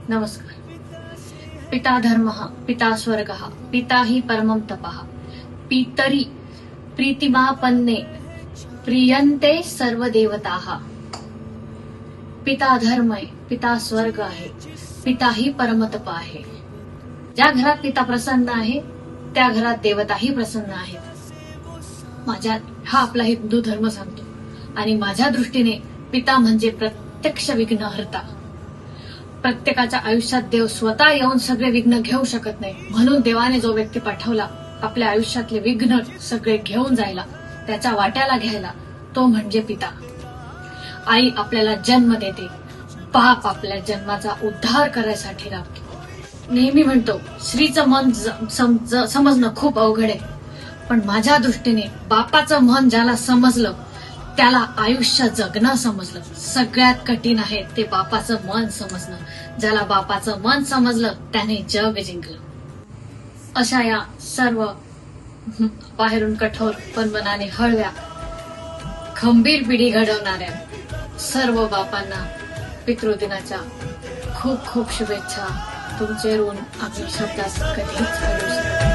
नमस्कार। पिता धर्मः, पिता स्वर्गः, पिता हि परमं तपः, पितरी प्रीतिमापन्ने प्रियन्ते सर्व देवताः। पिता धर्म आहे, पिता स्वर्ग आहे, पिता ही परमतप आहे। ज्या घरात पिता प्रसन्न आहे त्या घरात देवताही प्रसन्न आहेत। हा आपला हिंदू धर्म सांगतो आणि माझ्या दृष्टीने पिता म्हणजे प्रत्यक्ष विघ्नहर्ता। प्रत्येकाच्या आयुष्यात देव स्वतः येऊन सगळे विघ्न घेऊ शकत नाही, म्हणून देवाने जो व्यक्ती पाठवला आपल्या आयुष्यातले विघ्न सगळे घेऊन जायला, त्याच्या वाट्याला घ्यायला, तो म्हणजे पिता। आई आपल्याला जन्म देते, बाप आपल्या जन्माचा उद्धार करायसाठी राबतो। नेहमी म्हणतो स्त्रीचं मन समजणं खूप अवघड आहे, पण माझ्या दृष्टीने बापाचं मन ज्याला समजलं त्याला आयुष्य जगणं समजलं। सगळ्यात कठीण आहे ते बापाचं मन समजणं। ज्याला बापाचं मन समजलं त्याने जग जिंकलं। अशा या सर्व बाहेरून कठोर पण मनाने हळव्या खंबीर पिढी घडवणाऱ्या सर्व बापांना पितृदिनाच्या खूप खूप शुभेच्छा। तुमचे ऋण आम्ही शब्दात कधीच करू शकत नाही।